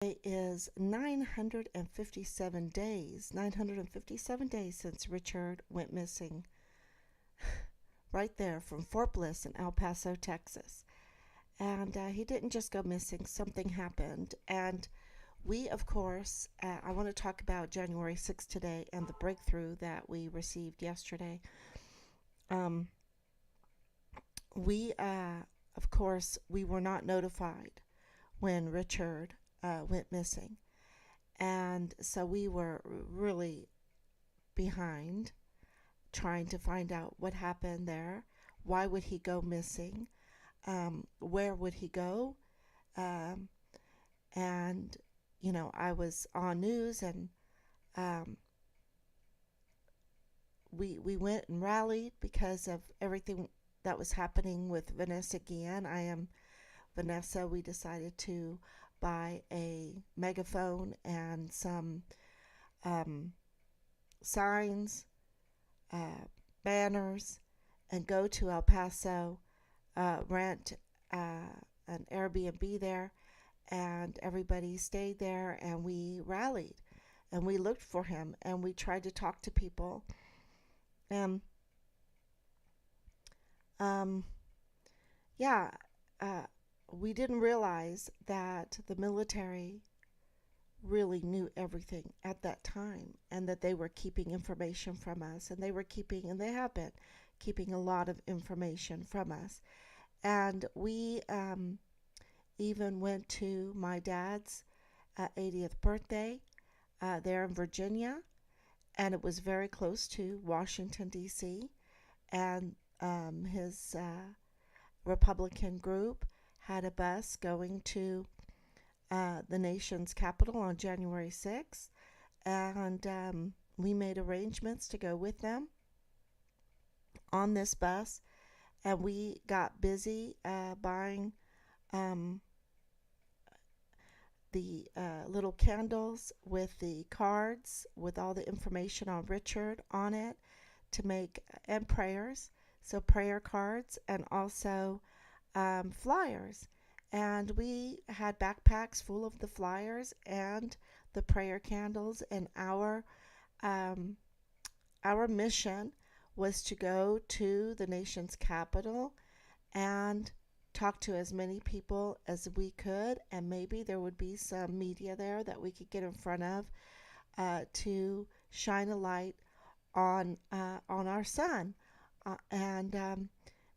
It is 957 days since Richard went missing, right there from Fort Bliss in El Paso, Texas. And he didn't just go missing, something happened. And we, of course, I want to talk about January 6th today and the breakthrough that we received yesterday. Um, we, of course, we were not notified when Richard went missing. And so we were really behind trying to find out what happened there. Why would he go missing? Where would he go? Um, and, I was on news and um, we went and rallied because of everything that was happening with Vanessa Guillen. I am Vanessa. We decided to buy a megaphone and some um, signs, banners, and go to El Paso, rent an Airbnb there, and everybody stayed there, and we rallied, and we looked for him, and we tried to talk to people, and um, yeah, uh, we didn't realize that the military really knew everything at that time and that they were keeping information from us, and they have been keeping a lot of information from us. And we even went to my dad's 80th birthday there in Virginia, and it was very close to Washington, D.C., and his Republican group had a bus going to the nation's capital on January 6th, and we made arrangements to go with them on this bus, and we got busy buying um, the little candles with the cards with all the information on Richard on it to make, and prayers, so prayer cards, and also flyers. And we had backpacks full of the flyers and the prayer candles, and um, our mission was to go to the nation's capital and talk to as many people as we could, and maybe there would be some media there that we could get in front of to shine a light on our son, and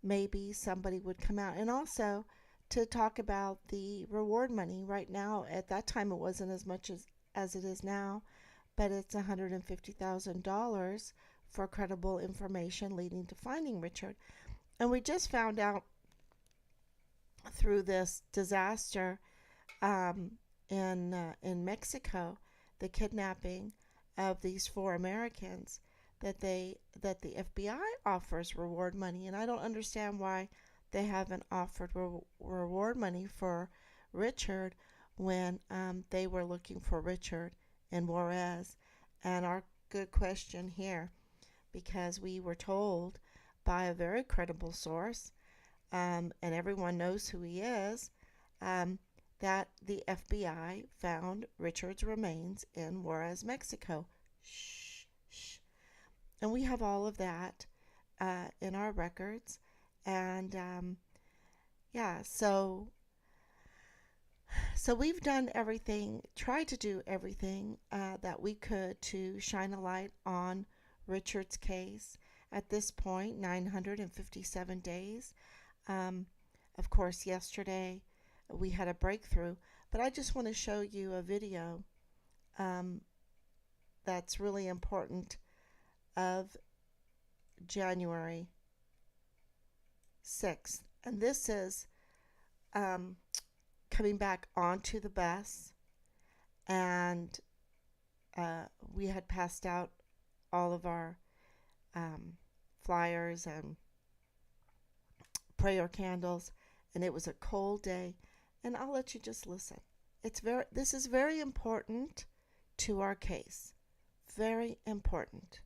maybe somebody would come out, and also to talk about the reward money. Right now, at that time, it wasn't as much as it is now, but it's $150,000 for credible information leading to finding Richard. And we just found out through this disaster in Mexico, the kidnapping of these four Americans, that the FBI offers reward money, and I don't understand why they haven't offered reward money for Richard when they were looking for Richard in Juarez. And our good question here, because we were told by a very credible source, and everyone knows who he is, that the FBI found Richard's remains in Juarez, Mexico. Shh, shh. And we have all of that in our records. And yeah, so we've done everything, tried to do everything that we could to shine a light on Richard's case. At this point, 957 days. Of course, yesterday we had a breakthrough, but I just want to show you a video um, that's really important of January 6th. And this is um, coming back onto the bus, and we had passed out all of our flyers and prayer candles, and it was a cold day, and I'll let you just listen. This is very important to our case. Very important.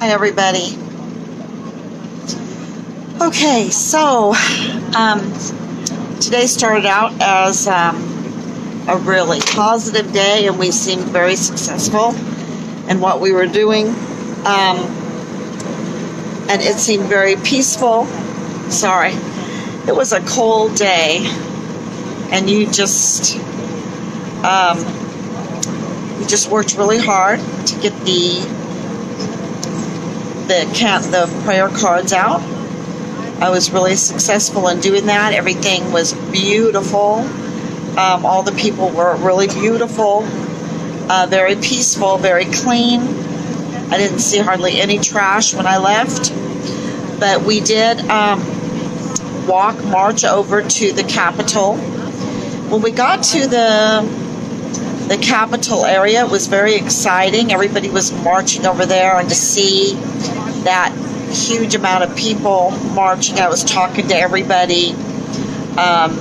Hi, everybody. Okay, so today started out as a really positive day, and we seemed very successful in what we were doing. And it seemed very peaceful. Sorry. It was a cold day, and you just worked really hard to get the prayer cards out. I was really successful in doing that. Everything was beautiful. All the people were really beautiful, very peaceful, very clean. I didn't see hardly any trash when I left. But we did march over to the Capitol. When we got to the Capitol area, it was very exciting. Everybody was marching over there, and to see that huge amount of people marching, I was talking to everybody, and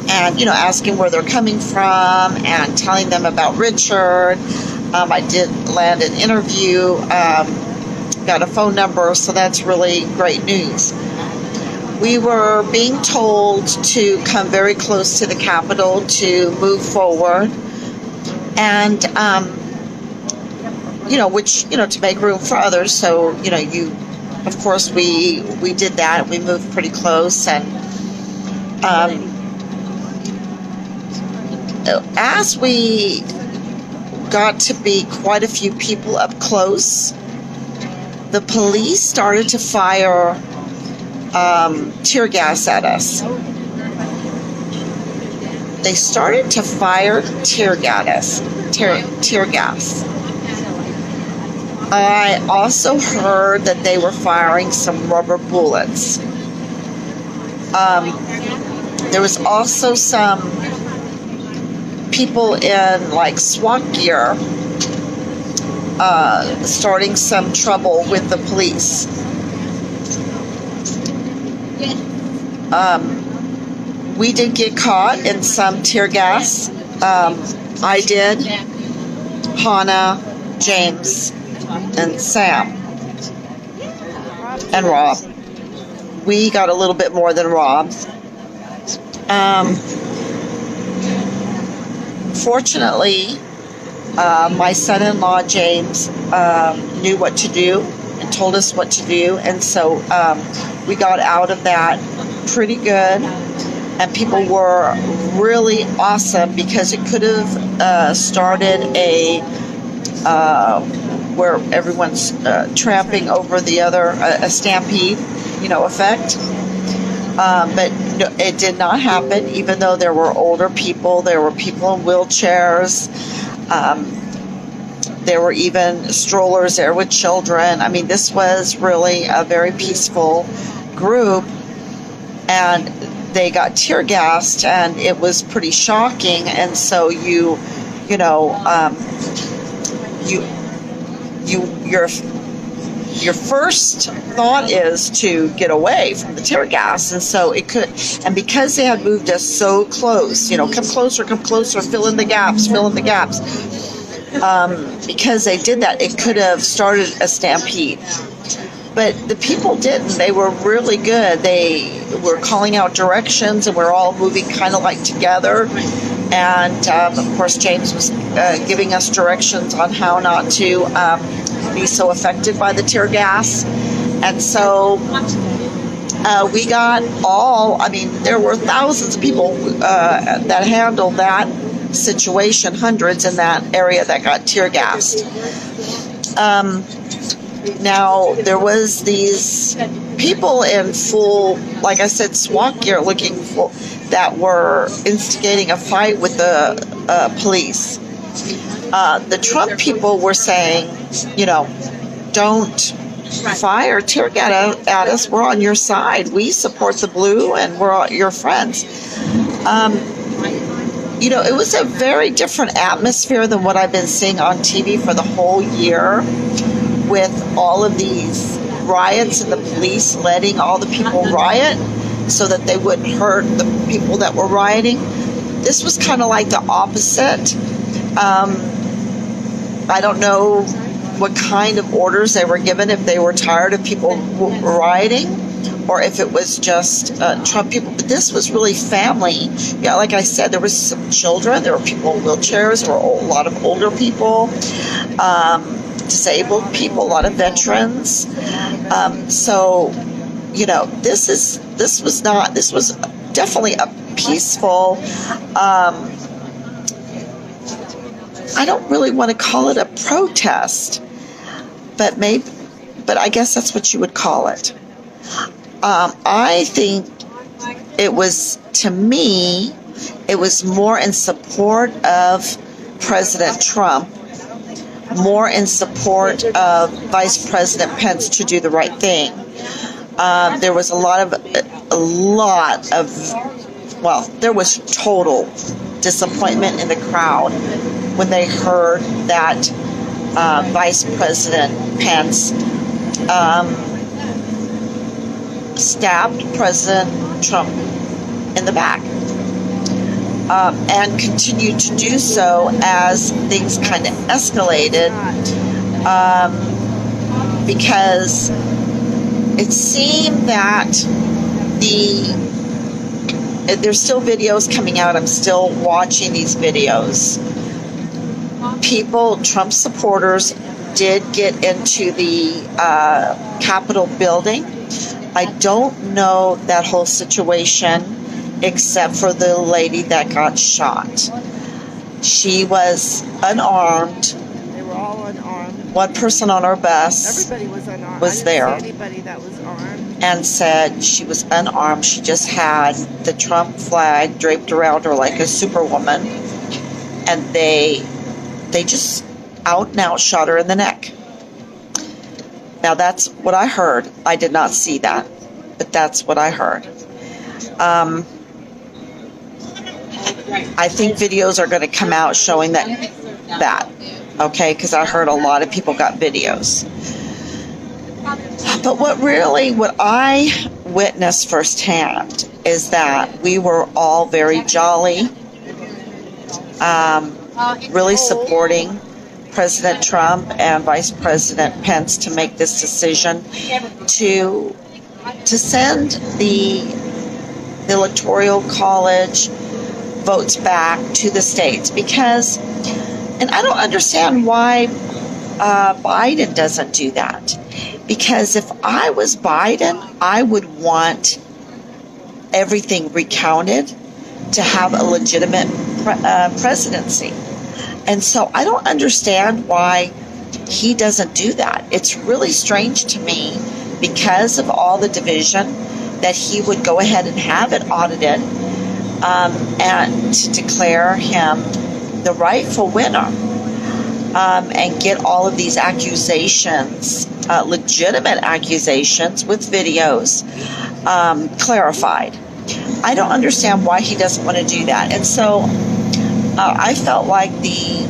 asking where they're coming from and telling them about Richard. I did land an interview, got a phone number, so that's really great news. We were being told to come very close to the Capitol to move forward, and to make room for others. So of course we did that. We moved pretty close, and as we got to be quite a few people up close, the police started to fire tear gas at us. They started to fire tear gas. I also heard that they were firing some rubber bullets. There was also some people in like SWAT gear starting some trouble with the police. We did get caught in some tear gas. I did. Hannah, James, and Sam, and Rob. We got a little bit more than Rob. Fortunately, my son-in-law James knew what to do and told us what to do, and so we got out of that pretty good. And people were really awesome, because it could have started where everyone's tramping over the other, a stampede, effect. But no, it did not happen, even though there were older people, there were people in wheelchairs, there were even strollers there with children. I mean, this was really a very peaceful group, and they got tear gassed, and it was pretty shocking. And so your first thought is to get away from the tear gas, and so and because they had moved us so close, come closer, fill in the gaps. Because they did that, it could have started a stampede. But the people didn't. They were really good. They were calling out directions, and we're all moving kind of like together. And of course, James was giving us directions on how not to be so affected by the tear gas. And so we got there were thousands of people that handled that situation, hundreds in that area that got tear gassed. Now, there was these people in full, like I said, SWAT gear that were instigating a fight with the police. The Trump people were saying, don't fire tear gas at us. We're on your side. We support the blue, and we're your friends. It was a very different atmosphere than what I've been seeing on TV for the whole year, with all of these riots and the police letting all the people riot so that they wouldn't hurt the people that were rioting. This was kind of like the opposite. I don't know what kind of orders they were given, if they were tired of people rioting. or if it was just Trump people. But this was really family. Yeah, like I said, there was some children, there were people in wheelchairs, there were a lot of older people, disabled people, a lot of veterans. So, you know, this was definitely a peaceful. I don't really want to call it a protest, but I guess that's what you would call it. I think it was, to me, it was more in support of President Trump, more in support of Vice President Pence to do the right thing. There was there was total disappointment in the crowd when they heard that Vice President Pence stabbed President Trump in the back, and continued to do so as things kind of escalated, because it seemed that there's still videos coming out. I'm still watching these videos. Trump supporters did get into the Capitol building. I don't know that whole situation except for the lady that got shot. She was unarmed. They were all unarmed. One person on our bus Everybody was unarmed. was I there. didn't see anybody that was armed. And said she was unarmed. She just had the Trump flag draped around her like a superwoman. And they just out and out shot her in the neck. Now that's what I heard. I did not see that, but that's what I heard. I think videos are going to come out showing that, okay? Because I heard a lot of people got videos. But what I witnessed firsthand is that we were all very jolly, really supporting President Trump and Vice President Pence to make this decision to send the Electoral College votes back to the states, because, and I don't understand why Biden doesn't do that, because if I was Biden, I would want everything recounted to have a legitimate presidency. And so I don't understand why he doesn't do that. It's really strange to me, because of all the division, that he would go ahead and have it audited, and to declare him the rightful winner, and get all of these accusations, legitimate accusations with videos, clarified. I don't understand why he doesn't want to do that. And so I felt like the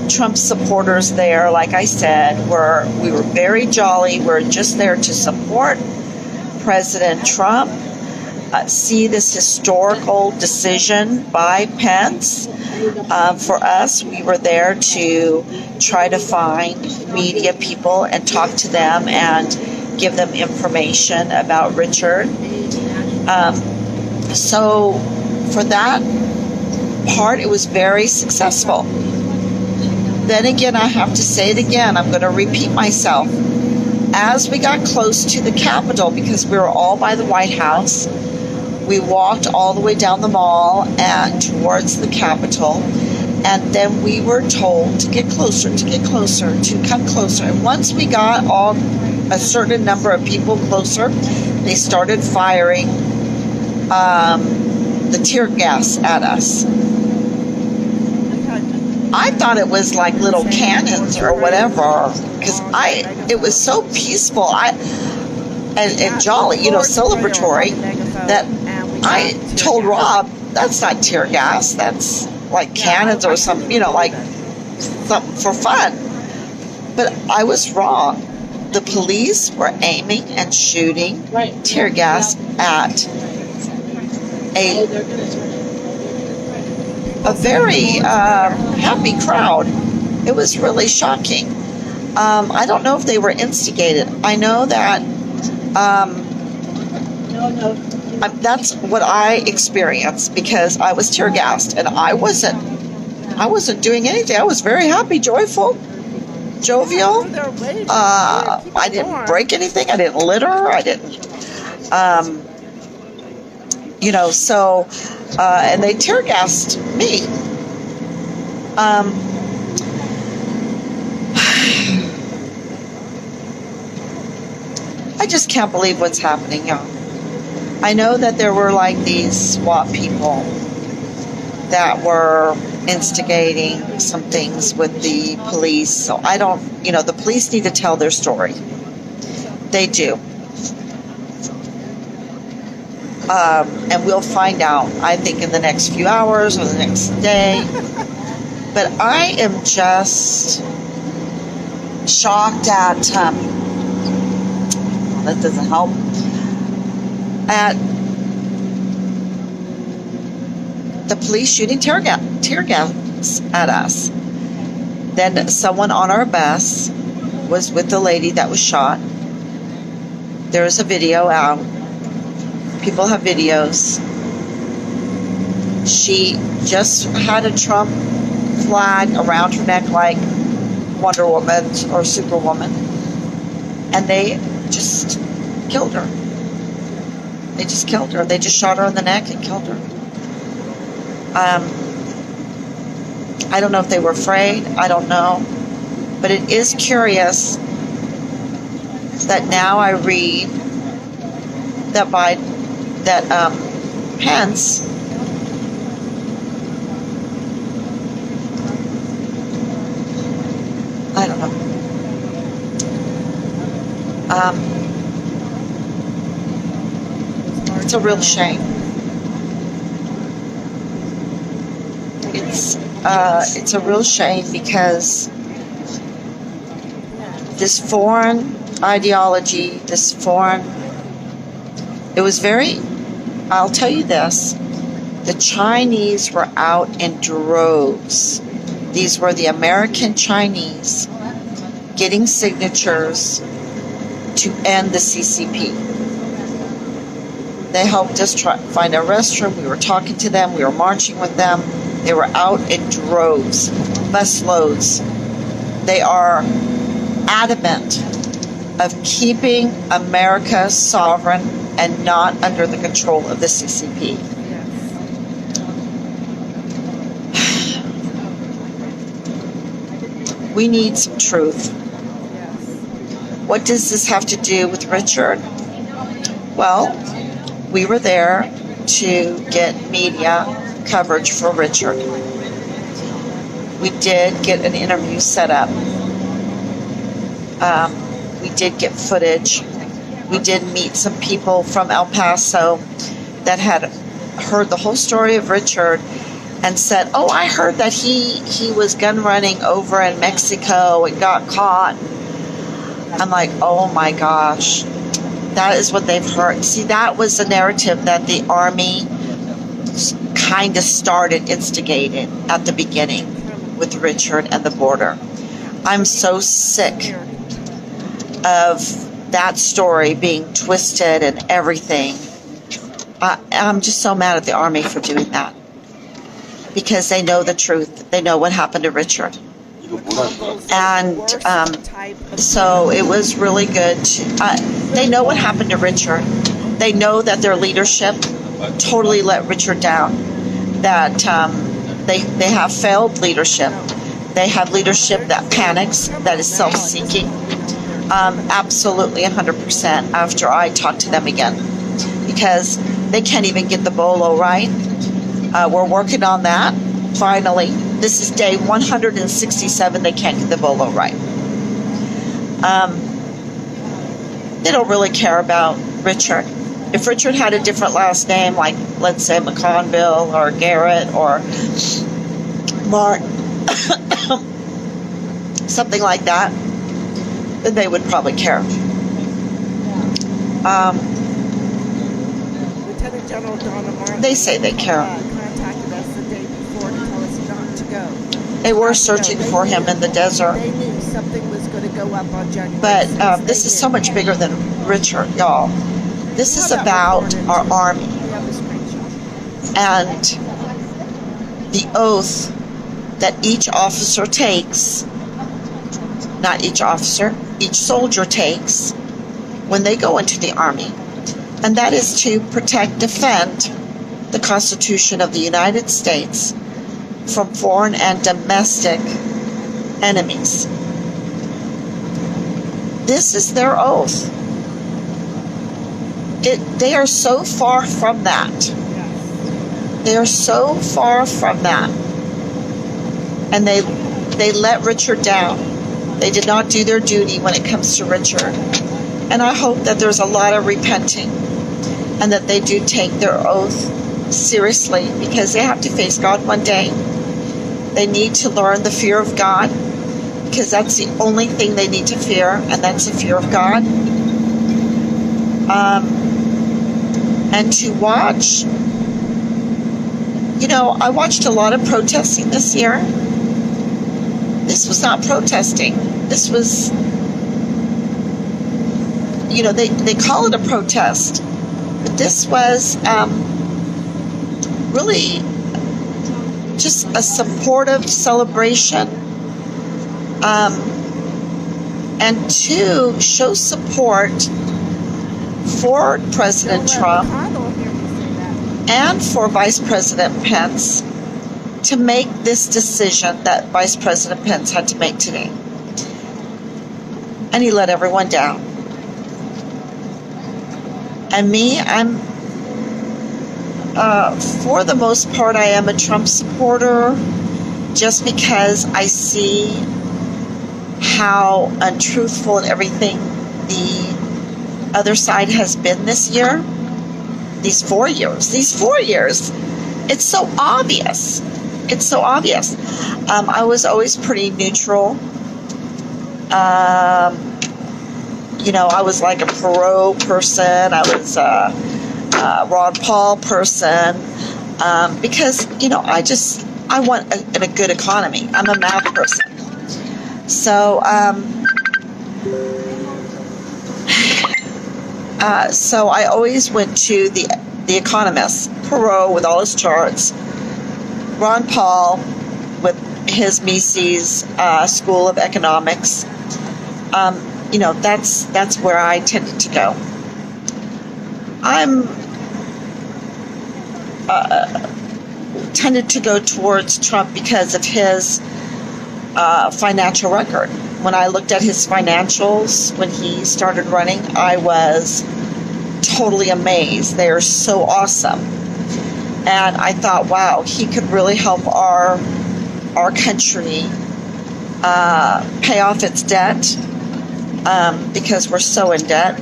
Trump supporters there, like I said, we were very jolly. We're just there to support President Trump, see this historical decision by Pence. For us, we were there to try to find media people and talk to them and give them information about Richard. So for that part, it was very successful. Then again, I have to say it again. I'm going to repeat myself. As we got close to the Capitol, because we were all by the White House, we walked all the way down the mall and towards the Capitol, and then we were told to get closer, to come closer. And once we got a certain number of people closer, they started firing the tear gas at us. I thought it was like little cannons or whatever, because it was so peaceful and jolly, celebratory, that I told Rob, that's not tear gas, that's like cannons or something, like something for fun. But I was wrong. The police were aiming and shooting tear gas at a very happy crowd. It was really shocking. I don't know if they were instigated. I know that That's what I experienced because I was tear gassed and I wasn't doing anything. I was very happy, joyful, jovial. I didn't break anything. I didn't litter. I didn't, so, and they tear gassed me. I just can't believe what's happening, y'all. I know that there were like these SWAT people that were instigating some things with the police. So I don't, the police need to tell their story. They do. And we'll find out, I think, in the next few hours or the next day. But I am just shocked at, that doesn't help, at the police shooting tear gas at us. Then someone on our bus was with the lady that was shot. There's a video out. People have videos. She just had a Trump flag around her neck like Wonder Woman or Superwoman. And they just killed her. They just killed her. They just shot her in the neck and killed her. I don't know if they were afraid. I don't know. But it is curious that now I read that Pence I don't know. It's a real shame. It's a real shame because this foreign ideology, it was very, I'll tell you this, the Chinese were out in droves. These were the American Chinese getting signatures to end the CCP. They helped us find a restroom. We were talking to them. We were marching with them. They were out in droves, busloads. They are adamant of keeping America sovereign and not under the control of the CCP. We need some truth. What does this have to do with Richard? Well, we were there to get media coverage for Richard. We did get an interview set up. We did get footage. We did meet some people from El Paso that had heard the whole story of Richard and said, oh, I heard that he was gun running over in Mexico and got caught. I'm like, oh my gosh, that is what they've heard. See, that was the narrative that the Army kind of instigated at the beginning with Richard and the border. I'm so sick of that story being twisted and everything. I'm just so mad at the Army for doing that because they know the truth. They know what happened to Richard. And so it was really good. They know what happened to Richard. They know that their leadership totally let Richard down. That they have failed leadership. They have leadership that panics, that is self-seeking. Absolutely 100% after I talk to them again. Because they can't even get the bolo right. We're working on that, finally. This is day 167. They can't get the bolo right. They don't really care about Richard. If Richard had a different last name, like, let's say, McConville or Garrett or Martin, something like that, then they would probably care. Lieutenant General Donna Martin, they say they care. Contacted us the day before to tell us not to go. They were searching for him in the desert. They knew something was going to go up on January 6th. But this is so much bigger than Richard, y'all. This is about our Army and the oath that each officer takes, not each officer, each soldier takes when they go into the Army. And that is to protect, defend the Constitution of the United States from foreign and domestic enemies. This is their oath. They are so far from that. They are so far from that. And they let Richard down. They did not do their duty when it comes to Richard. And I hope that there's a lot of repenting and that they do take their oath seriously, because they have to face God one day. They need to learn the fear of God, because that's the only thing they need to fear, and that's the fear of God. And to watch, I watched a lot of protesting this year. This was not protesting. This was, they call it a protest, but this was really just a supportive celebration, and to show support for President Trump and for Vice President Pence to make this decision that Vice President Pence had to make today. And he let everyone down. And me, for the most part, I am a Trump supporter, just because I see how untruthful and everything the other side has been this year. These 4 years. It's so obvious. I was always pretty neutral. I was like a Perot person. I was a Ron Paul person, because I want a good economy. I'm a math person, so so I always went to the economists. Perot with all his charts, Ron Paul with his Mises School of Economics. That's where I tended to go. I'm tended to go towards Trump because of his financial record. When I looked at his financials when he started running, I was totally amazed. They are so awesome. And I thought, wow, he could really help our country pay off its debt, because we're so in debt,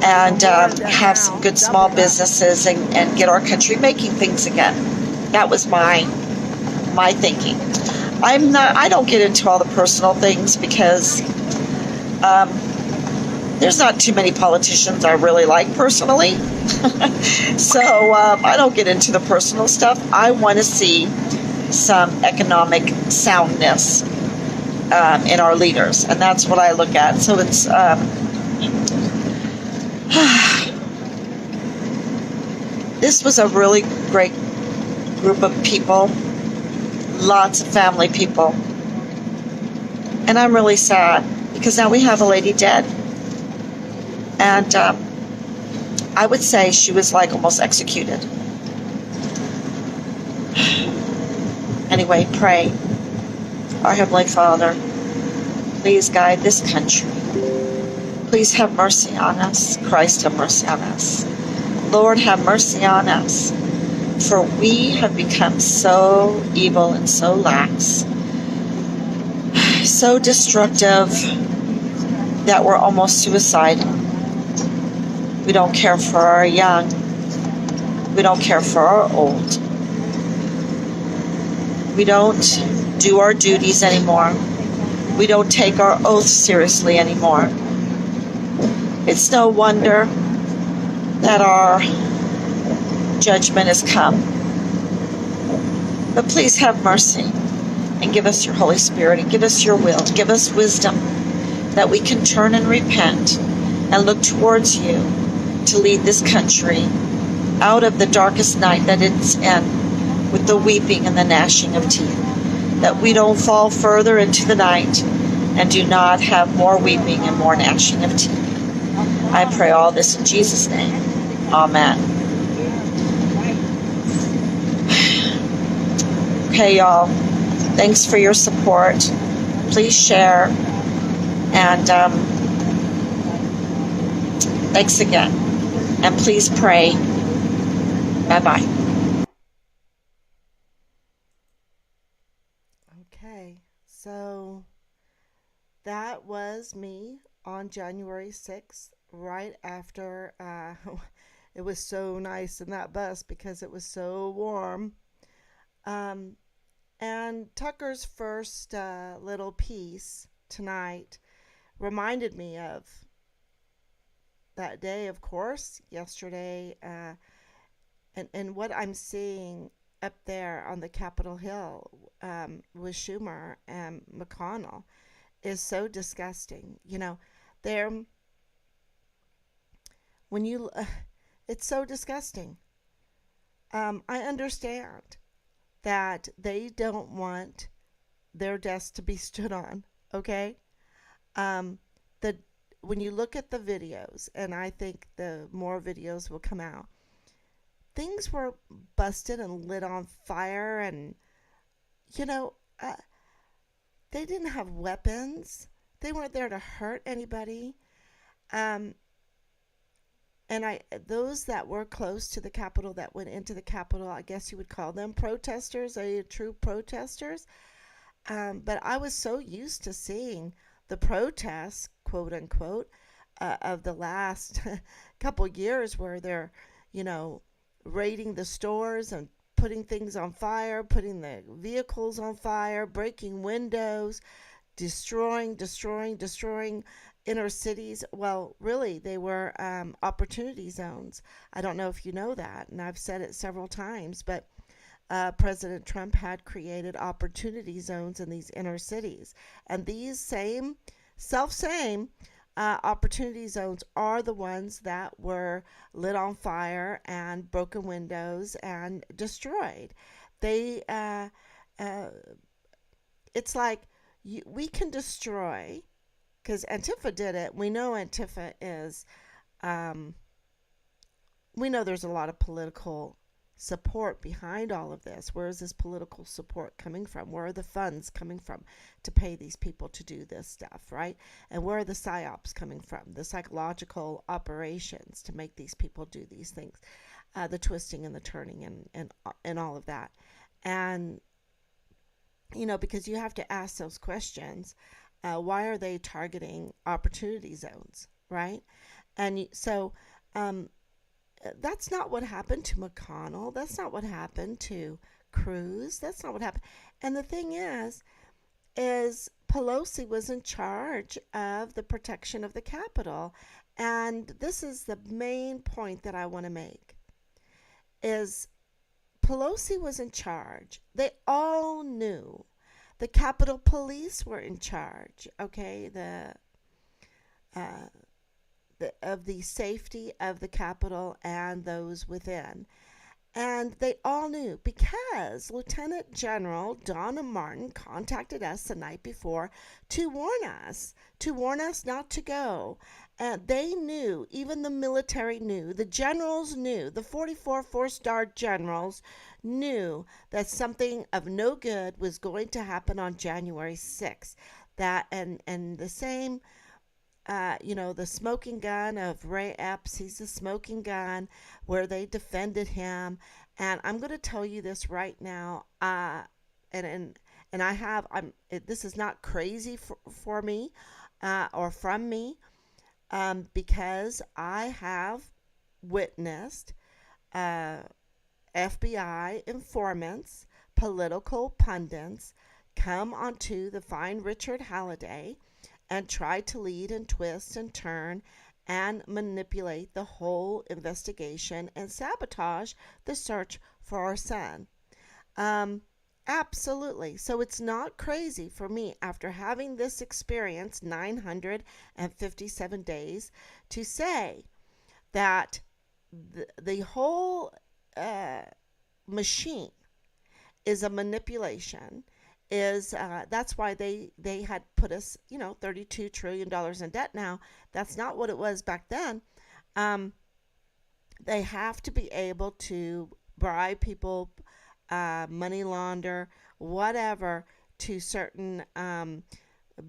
and have some good small businesses and get our country making things again. That was my thinking. I don't get into all the personal things, because there's not too many politicians I really like personally. So I don't get into the personal stuff. I want to see some economic soundness in our leaders, and that's what I look at. So it's this was a really great group of people, lots of family people, and I'm really sad because now we have a lady dead, and I would say she was like almost executed. Anyway, pray. Our Heavenly Father, please guide this country. Please have mercy on us. Christ, have mercy on us. Lord, have mercy on us. For we have become so evil and so lax, so destructive, that we're almost suicidal. We don't care for our young. We don't care for our old. We don't do our duties anymore. We don't take our oaths seriously anymore. It's no wonder that our judgment has come. But please have mercy and give us your Holy Spirit and give us your will. Give us wisdom that we can turn and repent and look towards you to lead this country out of the darkest night that it's in, with the weeping and the gnashing of teeth. That we don't fall further into the night and do not have more weeping and more gnashing of teeth. I pray all this in Jesus' name. Amen. Okay, y'all. Thanks for your support. Please share. And thanks again. And please pray. Bye-bye. Okay, so that was me on January 6th, right after it was so nice in that bus because it was so warm. Um, and Tucker's first little piece tonight reminded me of that day, of course, yesterday, and what I'm seeing up there on the Capitol Hill with Schumer and McConnell is so disgusting. You know, they're when you it's so disgusting. I understand that they don't want their desk to be stood on. Okay, um, the when you look at the videos, and I think the more videos will come out, things were busted and lit on fire, and you know, they didn't have weapons. They weren't there to hurt anybody. Um, and those that were close to the Capitol, that went into the Capitol, I guess you would call them protesters, true protesters. But I was so used to seeing the protests, quote unquote, of the last couple years where they're, you know, raiding the stores and putting things on fire, putting the vehicles on fire, breaking windows, destroying inner cities. Well, really, they were opportunity zones. I don't know if you know that, and I've said it several times, but President Trump had created opportunity zones in these inner cities. And these same opportunity zones are the ones that were lit on fire and broken windows and destroyed. They, it's like we can destroy, because Antifa did it. We know Antifa is, um, we know there's a lot of political support behind all of this. Where is this political support coming from? Where are the funds coming from to pay these people to do this stuff, right? And where are the psyops coming from? The psychological operations to make these people do these things, the twisting and the turning and all of that. And you know, because you have to ask those questions. Why are they targeting opportunity zones, right? And so that's not what happened to McConnell. That's not what happened to Cruz. That's not what happened. And the thing is Pelosi was in charge of the protection of the Capitol. And this is the main point that I want to make is Pelosi was in charge. They all knew. The Capitol Police were in charge, okay? Of the safety of the Capitol and those within. And they all knew because Lieutenant General Donna Martin contacted us the night before to warn us not to go. And they knew, even the military knew, the generals knew, the 44 four-star generals knew that something of no good was going to happen on January 6th. That and the same you know, the smoking gun of Ray Epps. He's the smoking gun where they defended him. And I'm going to tell you this right now. And I have, this is not crazy for me or from me because I have witnessed FBI informants, political pundits come onto the Find Richard Halliday and try to lead and twist and turn and manipulate the whole investigation and sabotage the search for our son. Absolutely. So it's not crazy for me, after having this experience, 957 days, to say that the whole machine is a manipulation. That's why they had put us, $32 trillion in debt now. That's not what it was back then. They have to be able to bribe people, money launder, whatever, to certain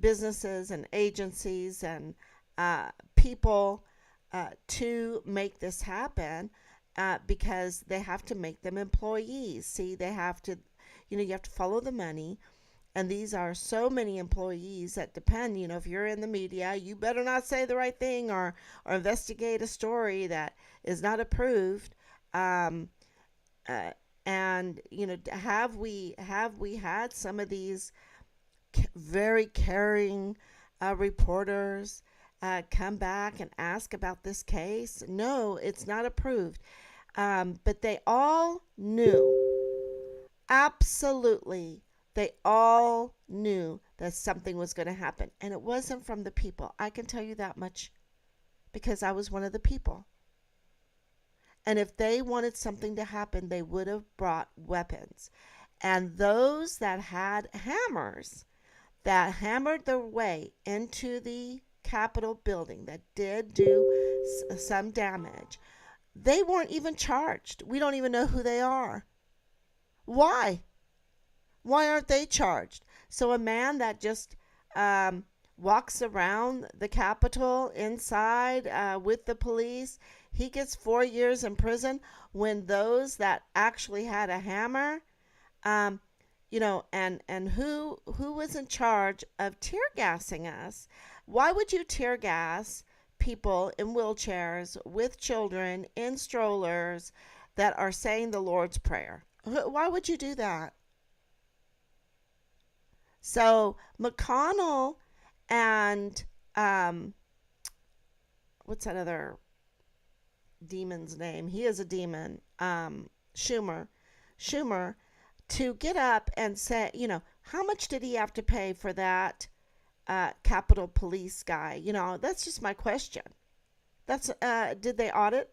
businesses and agencies and people to make this happen, because they have to make them employees. See, they have to, you have to follow the money. And these are so many employees that depend, if you're in the media, you better not say the right thing or investigate a story that is not approved. And, have we had some of these very caring reporters come back and ask about this case? No, it's not approved. But they all knew, absolutely, they all knew that something was going to happen. And it wasn't from the people. I can tell you that much, because I was one of the people. And if they wanted something to happen, they would have brought weapons. And those that had hammers, that hammered their way into the Capitol building, that did do some damage, they weren't even charged. We don't even know who they are. Why? Why aren't they charged? So a man that just walks around the Capitol inside with the police, he gets 4 years in prison, when those that actually had a hammer, and who was in charge of tear gassing us? Why would you tear gas people in wheelchairs with children in strollers that are saying the Lord's Prayer? Why would you do that? So McConnell and what's that other demon's name? He is a demon. Schumer, to get up and say, how much did he have to pay for that Capitol Police guy? That's just my question. That's did they audit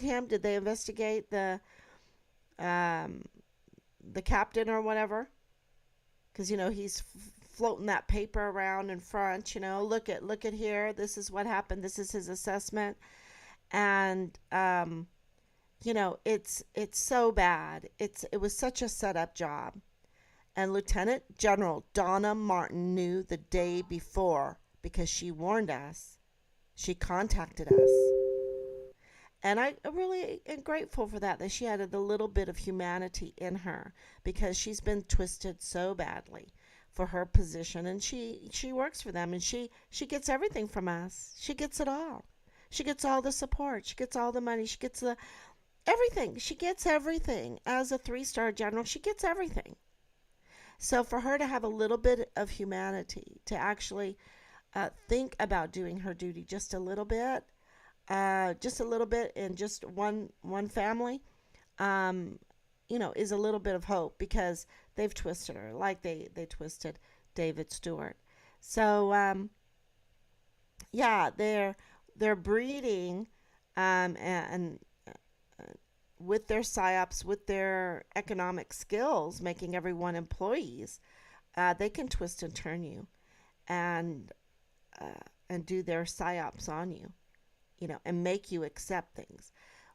him? Did they investigate the captain or whatever? Because he's floating that paper around in front. Look at here. This is what happened. This is his assessment, and it's so bad. It was such a setup job. And Lieutenant General Donna Martin knew the day before, because she warned us. She contacted us. And I really am grateful for that she had a little bit of humanity in her, because she's been twisted so badly for her position. And she works for them, and she gets everything from us. She gets it all. She gets all the support. She gets all the money. She gets everything. She gets everything. As a 3-star general, she gets everything. So for her to have a little bit of humanity, to actually think about doing her duty just a little bit in just one family, is a little bit of hope, because they've twisted her like they twisted David Stewart. So they're breeding and with their psyops, with their economic skills, making everyone employees. They can twist and turn you, and do their psyops on you, and make you accept things.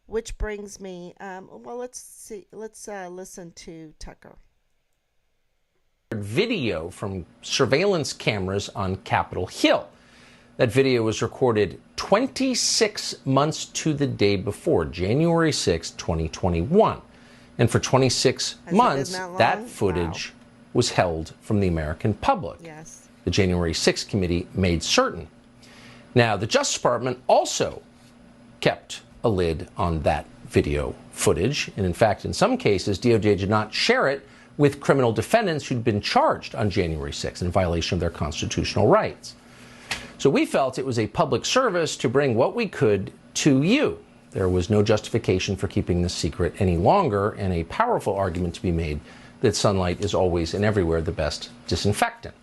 Which brings me, let's listen to Tucker. Video from surveillance cameras on Capitol Hill. That video was recorded 26 months to the day before, January 6, 2021. And for 26 months, that footage was held from the American public. Yes. The January 6th committee made certain. Now, the Justice Department also kept a lid on that video footage. And in fact, in some cases, DOJ did not share it with criminal defendants who'd been charged on January 6th in violation of their constitutional rights. So we felt it was a public service to bring what we could to you. There was no justification for keeping this secret any longer, and a powerful argument to be made that sunlight is always and everywhere the best disinfectant.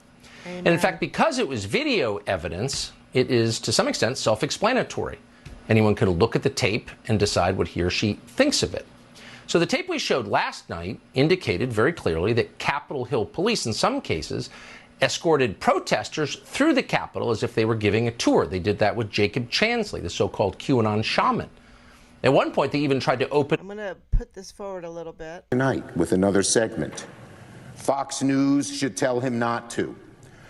Amen. And in fact, because it was video evidence, it is to some extent self-explanatory. Anyone can look at the tape and decide what he or she thinks of it. So the tape we showed last night indicated very clearly that Capitol Hill police, in some cases, escorted protesters through the Capitol as if they were giving a tour. They did that with Jacob Chansley, the so-called QAnon shaman. At one point, they even tried to open... I'm going to put this forward a little bit. Tonight with another segment. Fox News should tell him not to.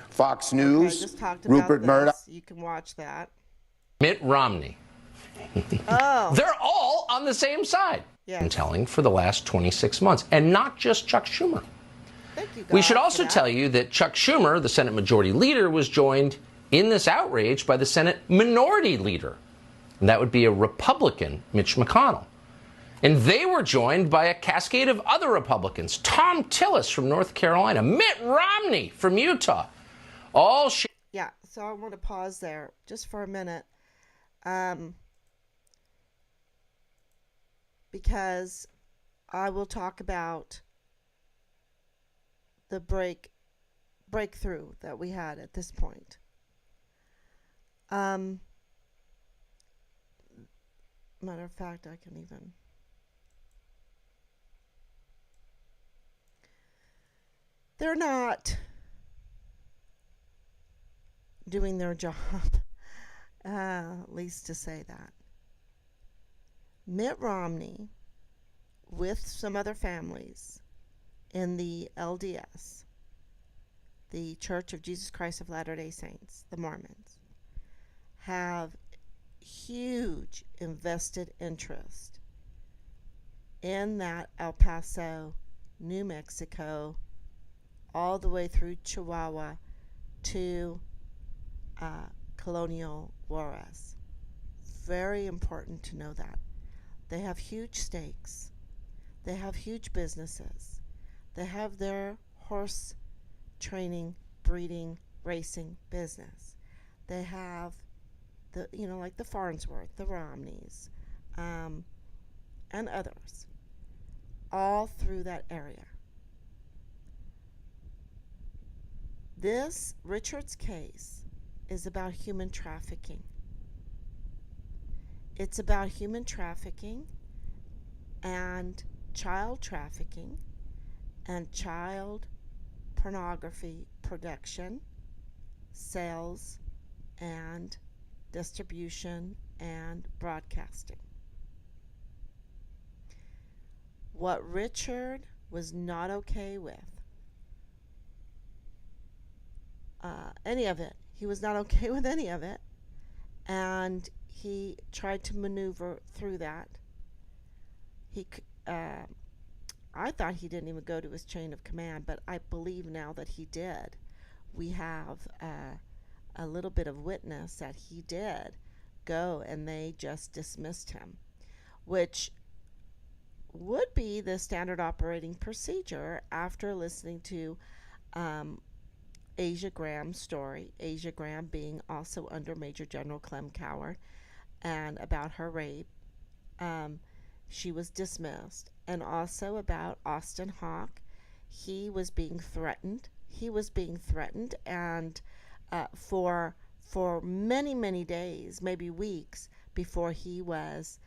Fox News, just talked about Rupert Murdoch. You can watch that. Mitt Romney. Oh. They're all on the same side. Yes. And telling for the last 26 months, and not just Chuck Schumer. Thank you, God, We should for also that. tell you that Chuck Schumer, the Senate Majority Leader, was joined in this outrage by the Senate Minority Leader. And that would be a Republican, Mitch McConnell. And they were joined by a cascade of other Republicans. Tom Tillis from North Carolina, Mitt Romney from Utah. All Yeah, so I want to pause there just for a minute. Because I will talk about the breakthrough that we had at this point. Matter of fact, I can even... They're not doing their job, at least to say that. Mitt Romney, with some other families in the LDS, the Church of Jesus Christ of Latter-day Saints, the Mormons, have huge invested interest in that El Paso, New Mexico, all the way through Chihuahua to Colonial Juarez. Very important to know that. They have huge stakes. They have huge businesses. They have their horse training, breeding, racing business. They have the, like the Farnsworth, the Romneys, and others, all through that area. This Richard's case is about human trafficking. It's about human trafficking and child trafficking and child pornography production, sales, and distribution and broadcasting. What Richard was not okay with, any of it. He was not okay with any of it, and he tried to maneuver through that. I thought he didn't even go to his chain of command, but I believe now that he did. We have a little bit of witness that he did go, and they just dismissed him, which would be the standard operating procedure after listening to Asia Graham's story, Asia Graham being also under Major General Clem Coward, and about her rape. She was dismissed. And also about Austin Hawke. He was being threatened. And for many, many days, maybe weeks, before he was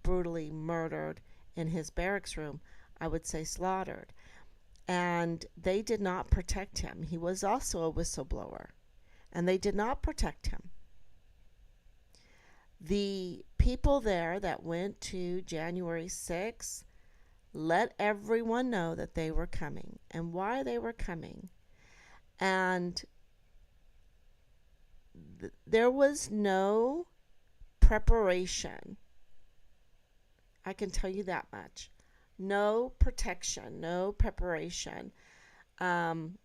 brutally murdered in his barracks room, I would say slaughtered. And they did not protect him. He was also a whistleblower, and they did not protect him. The people there that went to January 6th let everyone know that they were coming and why they were coming. And there was no preparation. I can tell you that much. No protection, no preparation. And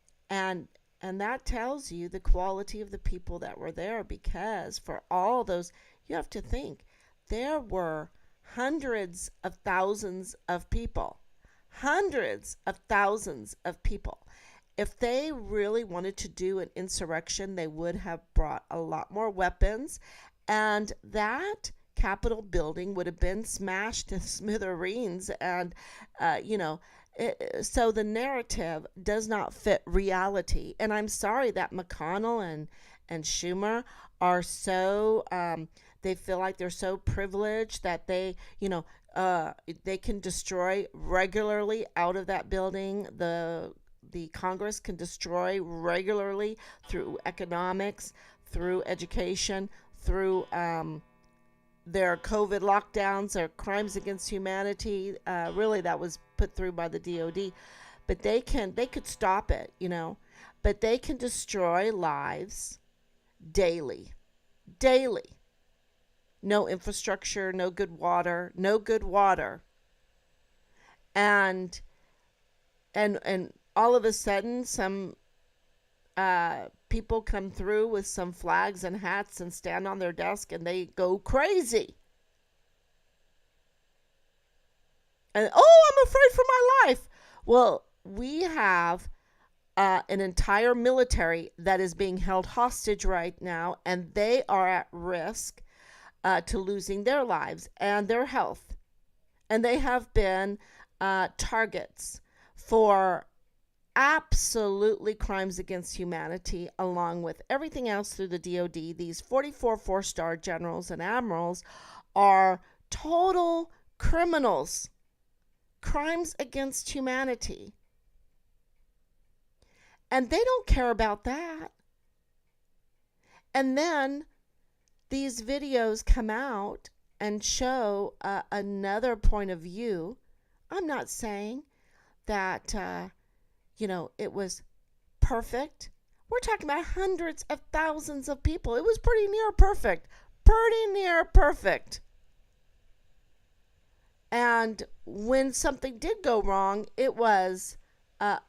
that tells you the quality of the people that were there, because for all those, you have to think, there were hundreds of thousands of people. If they really wanted to do an insurrection, they would have brought a lot more weapons, and that Capitol building would have been smashed to smithereens. And, so the narrative does not fit reality. And I'm sorry that McConnell and Schumer are so They feel like they're so privileged that they can destroy regularly out of that building. The Congress can destroy regularly through economics, through education, through their COVID lockdowns, their crimes against humanity. Really, that was put through by the DOD. But they could stop it, but they can destroy lives daily. Daily. No infrastructure, no good water. And all of a sudden, some people come through with some flags and hats and stand on their desk and they go crazy. And, I'm afraid for my life. Well, we have an entire military that is being held hostage right now, and they are at risk to losing their lives and their health. And they have been targets for absolutely crimes against humanity, along with everything else through the DOD. These 44 four-star generals and admirals are total criminals, crimes against humanity. And they don't care about that. And then these videos come out and show another point of view. I'm not saying that, it was perfect. We're talking about hundreds of thousands of people. It was pretty near perfect. And when something did go wrong, it was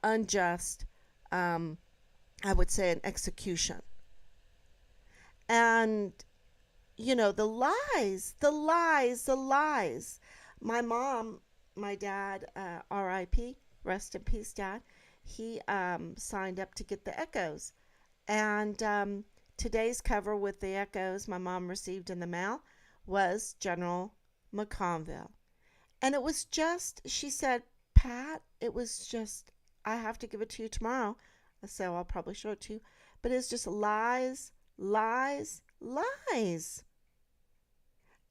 unjust, I would say an execution. And, the lies. My mom, my dad, R.I.P., rest in peace, Dad, he signed up to get the echoes. And today's cover with the echoes my mom received in the mail was General McConville. And it was just, she said, Pat, it was just, I have to give it to you tomorrow. So I'll probably show it to you. But it's just lies.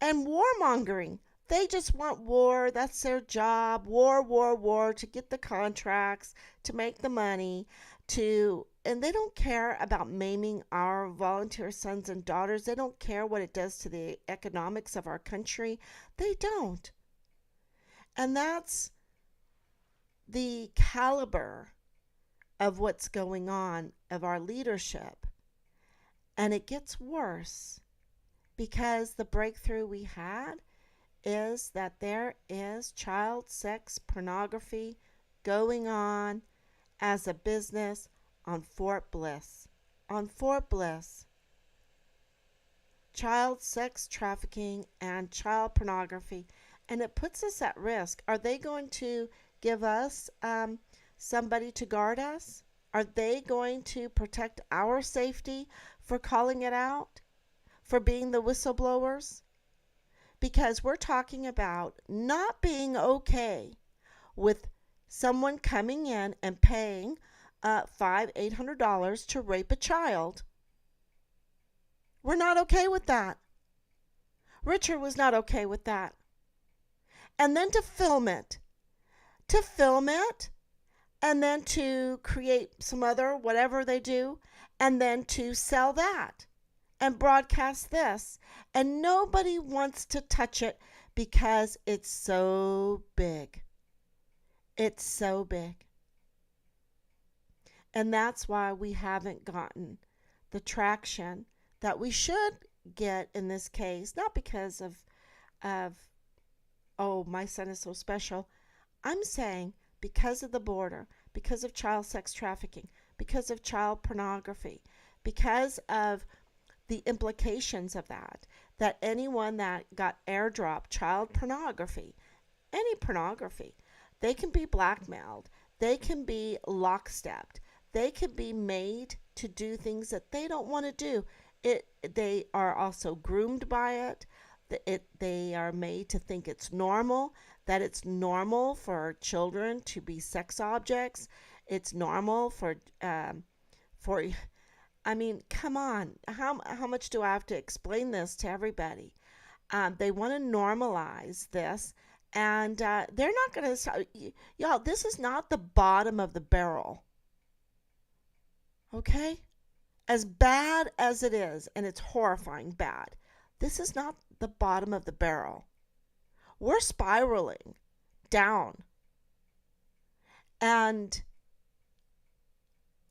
And warmongering. They just want war. That's their job. War, to get the contracts, to make the money, and they don't care about maiming our volunteer sons and daughters. They don't care what it does to the economics of our country. They don't. And that's the caliber of what's going on, of our leadership. And it gets worse because the breakthrough we had is that there is child sex pornography going on as a business on Fort Bliss. Child sex trafficking and child pornography. And it puts us at risk. Are they going to give us somebody to guard us? Are they going to protect our safety for calling it out? For being the whistleblowers? Because we're talking about not being okay with someone coming in and paying $500-$800 to rape a child. We're not okay with that. Richard was not okay with that. And then to film it, and then to create some other whatever they do, and then to sell that and broadcast this. And nobody wants to touch it because it's so big. It's so big. And that's why we haven't gotten the traction that we should get in this case. Not because of my son is so special. I'm saying because of the border, because of child sex trafficking, because of child pornography, because of the implications of that anyone that got airdropped child pornography, any pornography, they can be blackmailed, they can be lockstepped, they can be made to do things that they don't want to do. They are also groomed by it. They are made to think it's normal, that it's normal for children to be sex objects. It's normal for I mean, come on. How much do I have to explain this to everybody? They want to normalize this, and they're not going to. Y'all, this is not the bottom of the barrel, okay? As bad as it is, and it's horrifying bad, this is not the bottom of the barrel. We're spiraling down. And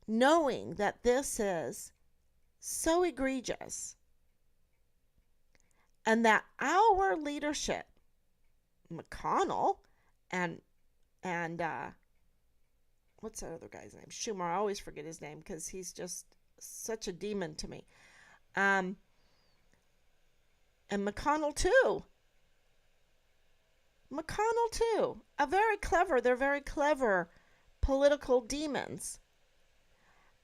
knowing that this is so egregious and that our leadership, McConnell and what's that other guy's name? Schumer. I always forget his name because he's just such a demon to me. And McConnell too. They're very clever political demons.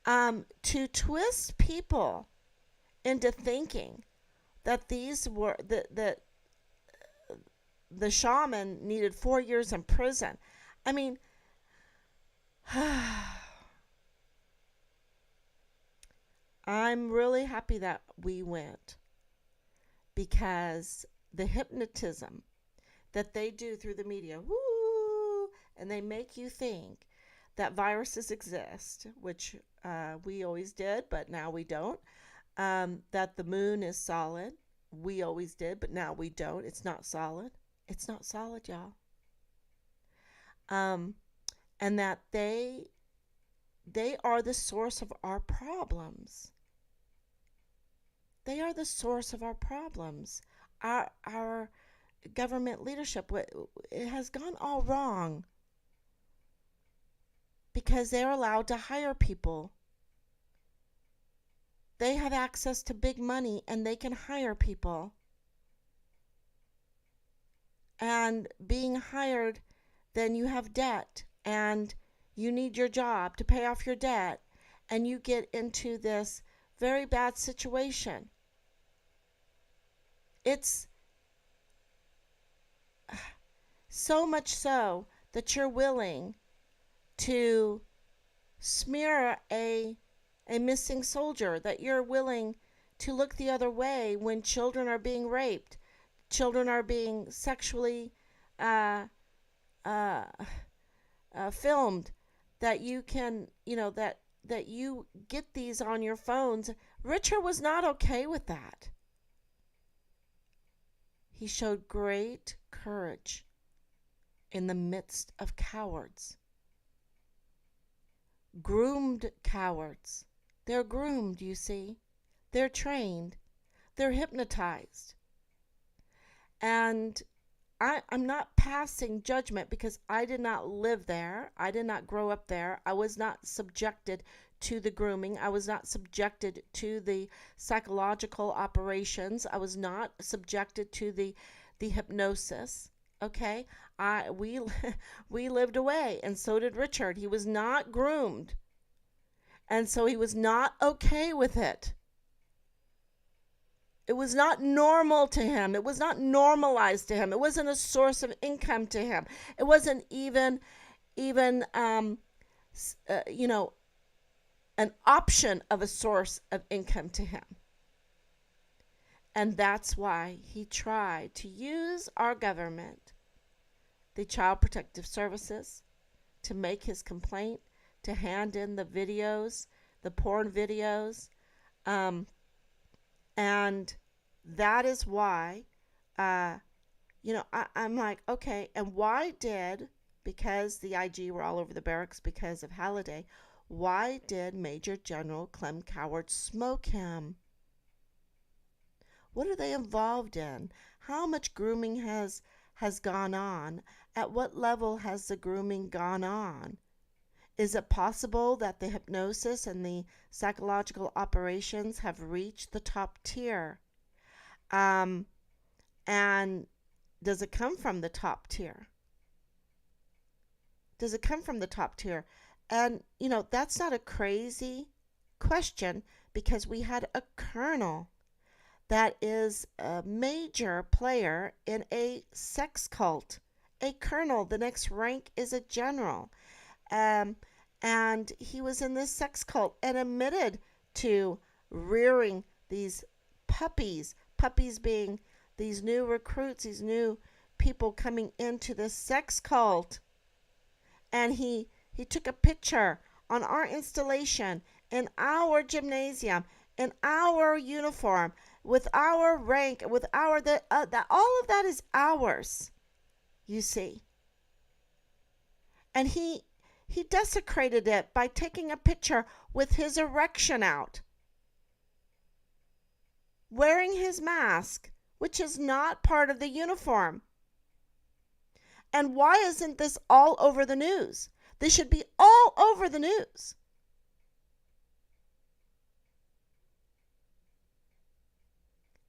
To twist people into thinking that these were that the shaman needed 4 years in prison. I mean, I'm really happy that we went, because the hypnotism that they do through the media, woo, and they make you think that viruses exist, which we always did, but now we don't. That the moon is solid, we always did, but now we don't. It's not solid. It's not solid, y'all. And that they are the source of our problems. They are the source of our problems. Our government leadership, it has gone all wrong because they're allowed to hire people. They have access to big money and they can hire people. And being hired, then you have debt and you need your job to pay off your debt, and you get into this very bad situation. It's so much so that you're willing to smear a missing soldier, that you're willing to look the other way when children are being raped, children are being sexually filmed, that you can, that you get these on your phones. Richard was not okay with that. He showed great courage in the midst of cowards. Groomed cowards. They're groomed, you see. They're trained. They're hypnotized. And I'm not passing judgment because I did not live there. I did not grow up there. I was not subjected to the grooming. I was not subjected to the psychological operations. I was not subjected to the hypnosis. Okay? We lived away, and so did Richard. He was not groomed. And so he was not okay with it. It was not normal to him. It was not normalized to him. It wasn't a source of income to him. It wasn't even an option of a source of income to him. And that's why he tried to use our government, the Child Protective Services, to make his complaint, to hand in the videos, the porn videos, and that is why, I'm like, okay, and why did, because the IG were all over the barracks because of Halliday, why did Major General Clem Coward smoke him? What are they involved in? How much grooming has gone on? At what level has the grooming gone on? Is it possible that the hypnosis and the psychological operations have reached the top tier? And does it come from the top tier? Does it come from the top tier? And, that's not a crazy question, because we had a colonel that is a major player in a sex cult. A colonel, the next rank is a general. And he was in this sex cult and admitted to rearing these puppies being these new recruits, these new people coming into this sex cult. And he took a picture on our installation in our gymnasium, in our uniform, with our rank, with our that all of that is ours, you see. And he desecrated it by taking a picture with his erection out, wearing his mask, which is not part of the uniform. And why isn't this all over the news? This should be all over the news.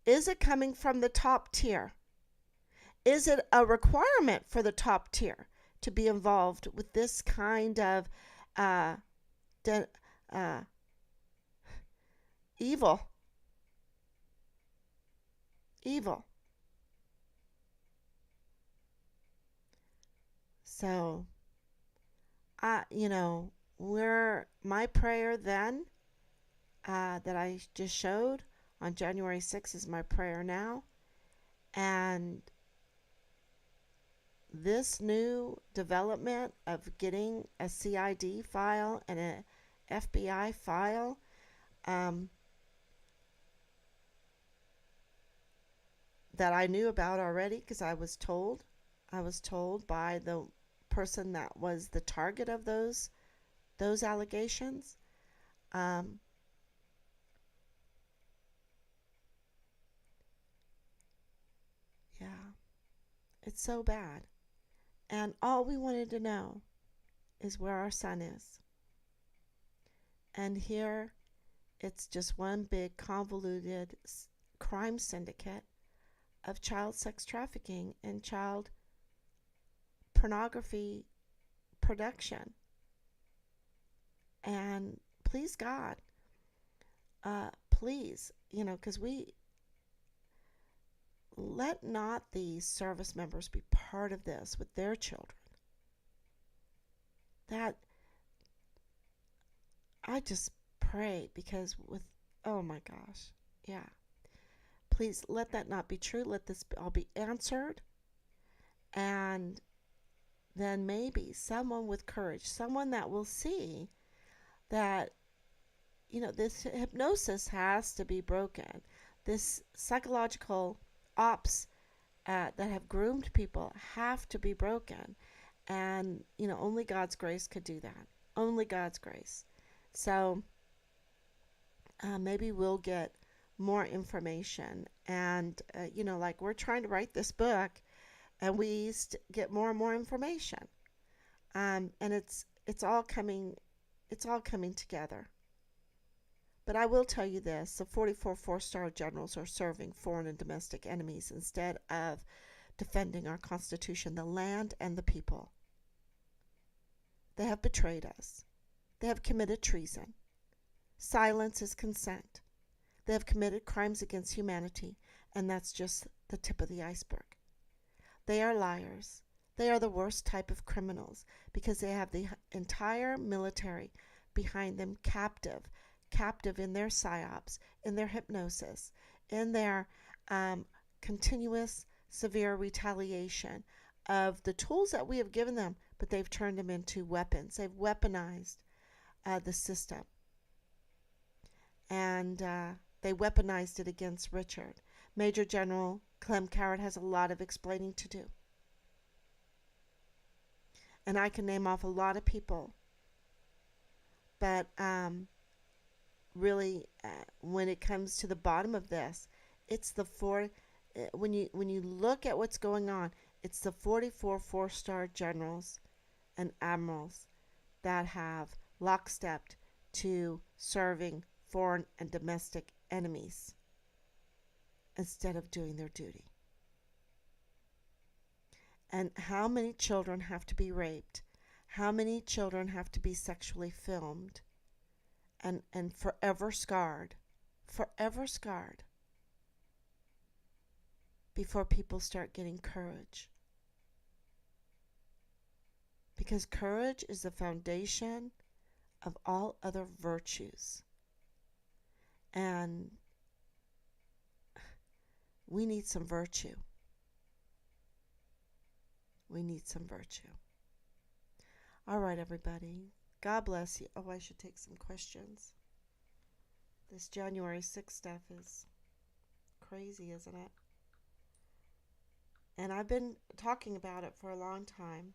Is it coming from the top tier? Is it a requirement for the top tier to be involved with this kind of evil? So, my prayer then that I just showed on January 6th is my prayer now. And this new development of getting a CID file and a FBI file, that I knew about already because I was told by the person that was the target of those allegations. Yeah, it's so bad. And all we wanted to know is where our son is. And here it's just one big convoluted crime syndicate of child sex trafficking and child pornography production. And please God, please, because we let not these service members be part of this with their children. That I just pray, because oh my gosh, yeah. Please let that not be true. Let this all be answered. And then maybe someone with courage, someone that will see that, this hypnosis has to be broken. This psychological ops that have groomed people have to be broken. And, only God's grace could do that. Only God's grace. So maybe we'll get more information. And, like we're trying to write this book, and we get more and more information. And it's all coming together. But I will tell you this, the 44 four-star generals are serving foreign and domestic enemies instead of defending our Constitution, the land, and the people. They have betrayed us. They have committed treason. Silence is consent. They have committed crimes against humanity, and that's just the tip of the iceberg. They are liars. They are the worst type of criminals because they have the entire military behind them, captive in their psyops, in their hypnosis, in their continuous severe retaliation of the tools that we have given them, but they've turned them into weapons. They've weaponized the system. And they weaponized it against Richard. Major General Clem Carrot has a lot of explaining to do. And I can name off a lot of people. But really, when it comes to the bottom of this, it's the when you look at what's going on, it's the 44 four-star generals and admirals that have lockstepped to serving foreign and domestic enemies instead of doing their duty. And how many children have to be raped? How many children have to be sexually filmed and forever scarred before people start getting courage? Because courage is the foundation of all other virtues. And we need some virtue. We need some virtue. All right, everybody. God bless you. Oh, I should take some questions. This January 6th stuff is crazy, isn't it? And I've been talking about it for a long time.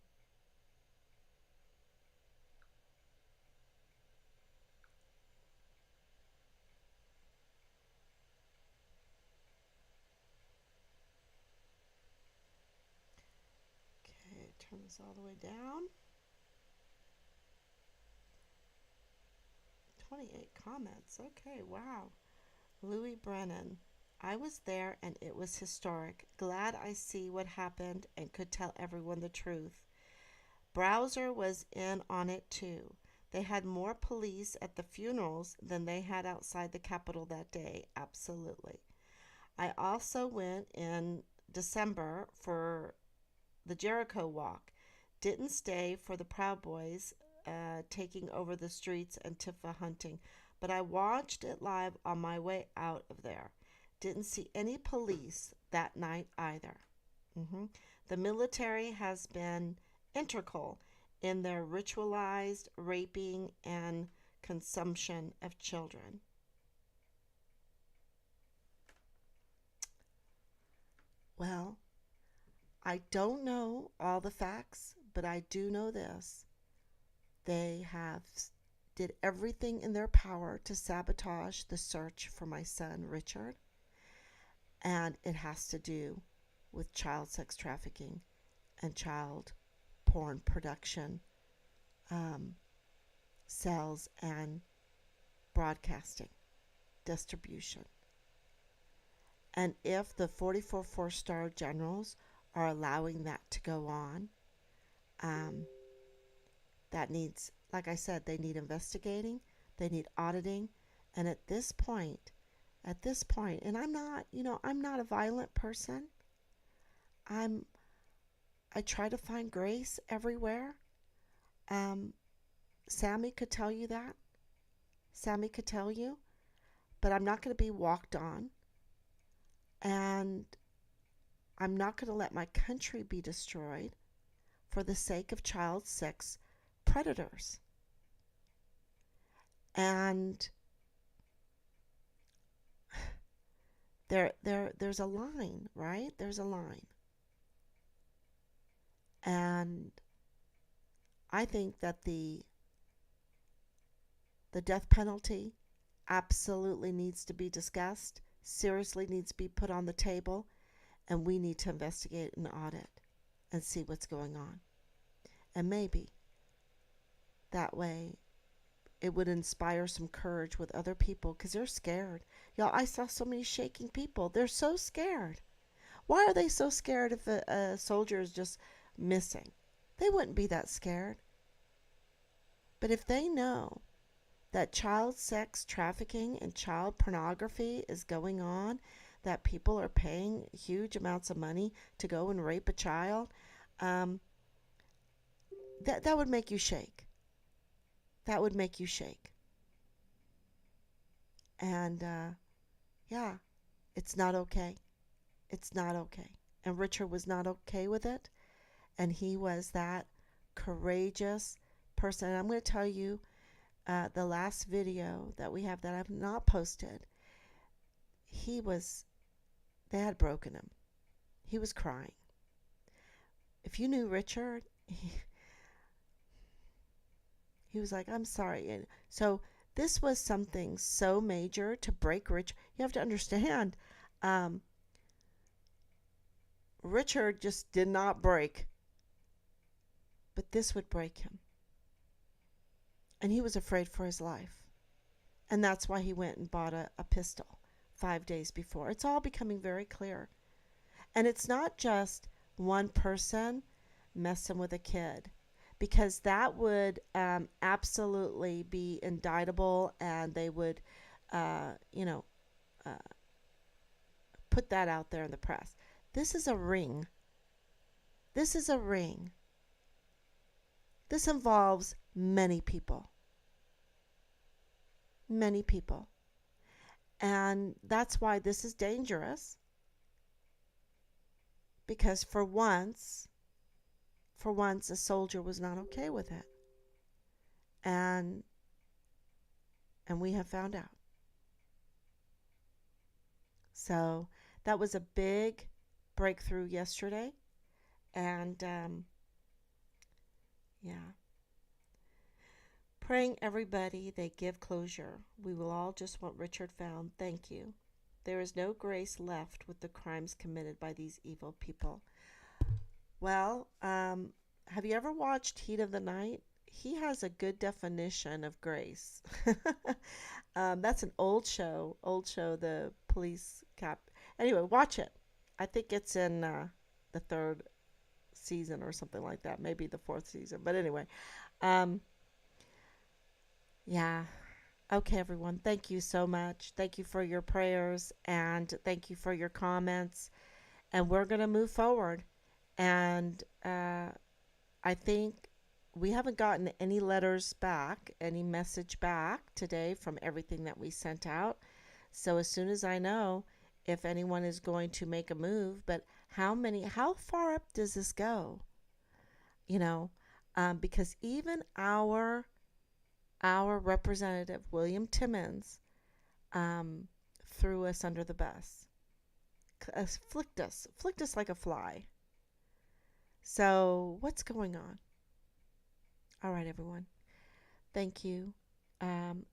Okay, turn this all the way down. 28 comments. Okay, wow. Louis Brennan. I was there and it was historic. Glad I see what happened and could tell everyone the truth. Browser was in on it too. They had more police at the funerals than they had outside the Capitol that day. Absolutely. I also went in December for the Jericho Walk. Didn't stay for the Proud Boys taking over the streets and Tifa hunting, but I watched it live on my way out of there. Didn't see any police that night either. The military has been integral in their ritualized raping and consumption of children. Well, I don't know all the facts, but I do know this. They have did everything in their power to sabotage the search for my son, Richard. And it has to do with child sex trafficking and child porn production, sales, and broadcasting, distribution. And if the 44 four-star generals are allowing that to go on, that needs, like I said, they need investigating, they need auditing, and at this point, and I'm not a violent person. I try to find grace everywhere. Sammy could tell you that. Sammy could tell you, but I'm not going to be walked on, and I'm not going to let my country be destroyed for the sake of child sex predators. And there's a line, right? There's a line. And I think that the death penalty absolutely needs to be discussed, seriously needs to be put on the table, and we need to investigate and audit and see what's going on. And maybe that way it would inspire some courage with other people, because they're scared. Y'all, I saw so many shaking people. They're so scared. Why are they so scared if a soldier is just missing? They wouldn't be that scared. But if they know that child sex trafficking and child pornography is going on, that people are paying huge amounts of money to go and rape a child, that would make you shake. That would make you shake. And yeah, it's not okay. It's not okay. And Richard was not okay with it. And he was that courageous person. And I'm going to tell you, the last video that we have that I've not posted, they had broken him. He was crying. If you knew Richard, he was like, I'm sorry. And so this was something so major to break Richard. You have to understand, Richard just did not break. But this would break him. And he was afraid for his life. And that's why he went and bought a pistol 5 days before. It's all becoming very clear. And it's not just one person messing with a kid, because that would absolutely be indictable, and they would, put that out there in the press. This is a ring. This is a ring. This involves many people. Many people. And that's why this is dangerous, because for once, a soldier was not okay with it. And we have found out. So that was a big breakthrough yesterday. And yeah. Praying everybody they give closure. We will all just want Richard found. Thank you. There is no grace left with the crimes committed by these evil people. Well, have you ever watched Heat of the Night? He has a good definition of grace. That's an old show, the police cap. Anyway, watch it. I think it's in the third season or something like that, maybe the fourth season. But anyway, yeah. Okay, everyone. Thank you so much. Thank you for your prayers and thank you for your comments. And we're going to move forward. And I think we haven't gotten any letters back, any message back today from everything that we sent out. So as soon as I know if anyone is going to make a move, but how far up does this go? You know, because even our representative, William Timmons, threw us under the bus, flicked us like a fly. So what's going on? All right, everyone. Thank you. And